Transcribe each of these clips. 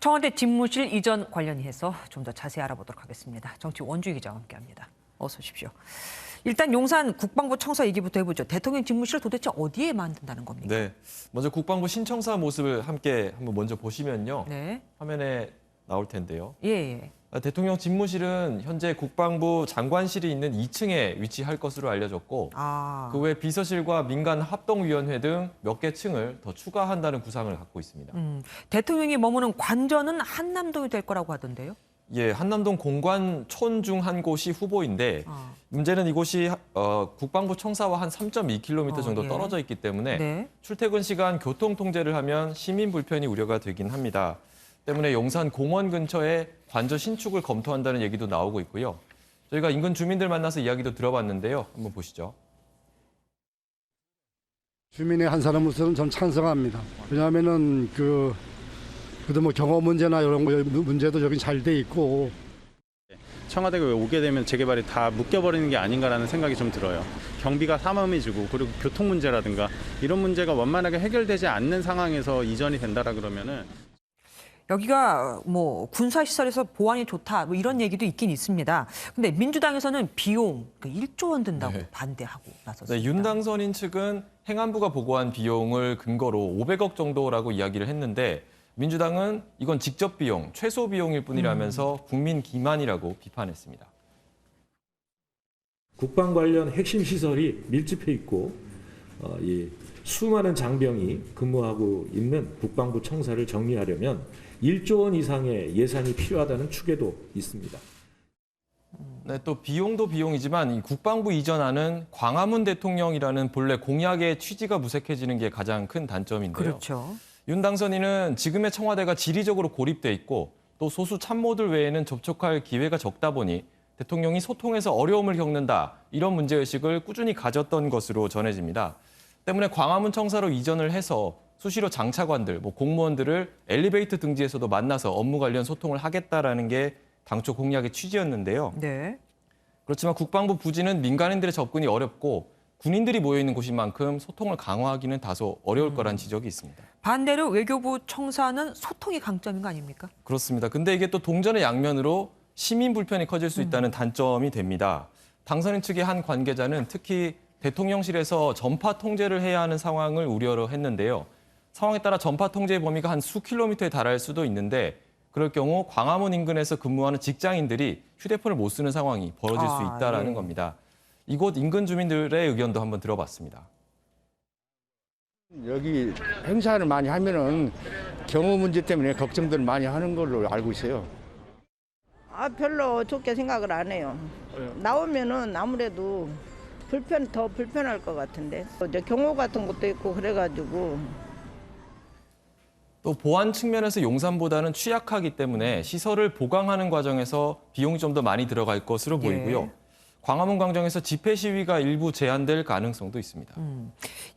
청와대 집무실 이전 관련해서 좀 더 자세히 알아보도록 하겠습니다. 정치 원주희 기자와 함께합니다. 어서 오십시오. 일단 용산 국방부 청사 얘기부터 해보죠. 대통령 집무실을 도대체 어디에 만든다는 겁니까? 네, 먼저 국방부 신청사 모습을 함께 한번 먼저 보시면요. 네. 화면에 나올 텐데요. 예. 대통령 집무실은 현재 국방부 장관실이 있는 2층에 위치할 것으로 알려졌고 그 외 비서실과 민간 합동위원회 등 몇 개 층을 더 추가한다는 구상을 갖고 있습니다. 대통령이 머무는 관저는 한남동이 될 거라고 하던데요. 예, 한남동 공관촌 중 한 곳이 후보인데 문제는 이곳이 국방부 청사와 한 3.2km 정도 떨어져 있기 때문에 네. 출퇴근 시간 교통 통제를 하면 시민 불편이 우려가 되긴 합니다. 때문에 용산 공원 근처에 관저 신축을 검토한다는 얘기도 나오고 있고요. 저희가 인근 주민들 만나서 이야기도 들어봤는데요. 한번 보시죠. 주민의 한 사람으로서는 전 찬성합니다. 왜냐하면은 그래도 뭐 경호 문제나 이런 거 문제도 저기 잘 돼 있고. 청와대가 오게 되면 재개발이 다 묶여버리는 게 아닌가라는 생각이 좀 들어요. 경비가 삼엄해지고 그리고 교통 문제라든가 이런 문제가 원만하게 해결되지 않는 상황에서 이전이 된다라 그러면은. 여기가 뭐 군사시설에서 보안이 좋다 뭐 이런 얘기도 있긴 있습니다. 근데 민주당에서는 비용 1조 원 든다고 반대하고 나섰습니다. 네, 윤 당선인 측은 행안부가 보고한 비용을 근거로 500억 정도라고 이야기를 했는데 민주당은 이건 직접 비용, 최소 비용일 뿐이라면서 국민 기만이라고 비판했습니다. 국방 관련 핵심 시설이 밀집해 있고 이 수많은 장병이 근무하고 있는 국방부 청사를 정리하려면 1조 원 이상의 예산이 필요하다는 추계도 있습니다. 네, 또 비용도 비용이지만 이 국방부 이전하는 광화문 대통령이라는 본래 공약의 취지가 무색해지는 게 가장 큰 단점인데요. 그렇죠. 윤 당선인은 지금의 청와대가 지리적으로 고립돼 있고 또 소수 참모들 외에는 접촉할 기회가 적다 보니 대통령이 소통에서 어려움을 겪는다 이런 문제의식을 꾸준히 가졌던 것으로 전해집니다. 때문에 광화문 청사로 이전을 해서 수시로 장차관들, 공무원들을 엘리베이터 등지에서도 만나서 업무 관련 소통을 하겠다라는 게 당초 공약의 취지였는데요. 네. 그렇지만 국방부 부지는 민간인들의 접근이 어렵고 군인들이 모여 있는 곳인 만큼 소통을 강화하기는 다소 어려울 거란 지적이 있습니다. 반대로 외교부 청사는 소통이 강점인 거 아닙니까? 그렇습니다. 근데 이게 또 동전의 양면으로 시민 불편이 커질 수 있다는 단점이 됩니다. 당선인 측의 한 관계자는 특히 대통령실에서 전파 통제를 해야 하는 상황을 우려를 했는데요. 상황에 따라 전파 통제의 범위가 한 수 킬로미터에 달할 수도 있는데 그럴 경우 광화문 인근에서 근무하는 직장인들이 휴대폰을 못 쓰는 상황이 벌어질 수 있다는 겁니다. 이곳 인근 주민들의 의견도 한번 들어봤습니다. 여기 행사를 많이 하면은 경호 문제 때문에 걱정들 많이 하는 걸로 알고 있어요. 별로 좋게 생각을 안 해요. 나오면은 아무래도 더 불편할 것 같은데. 이제 경호 같은 것도 있고 그래가지고. 또 보안 측면에서 용산보다는 취약하기 때문에 시설을 보강하는 과정에서 비용이 좀 더 많이 들어갈 것으로 보이고요. 광화문 광장에서 집회 시위가 일부 제한될 가능성도 있습니다.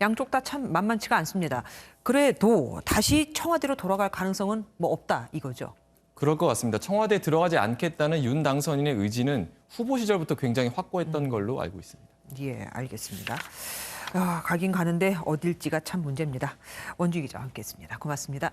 양쪽 다 참 만만치가 않습니다. 그래도 다시 청와대로 돌아갈 가능성은 없다 이거죠. 그럴 것 같습니다. 청와대에 들어가지 않겠다는 윤 당선인의 의지는 후보 시절부터 굉장히 확고했던 걸로 알고 있습니다. 예, 알겠습니다. 가긴 가는데 어딜지가 참 문제입니다. 원주희 기자와 함께했습니다. 고맙습니다.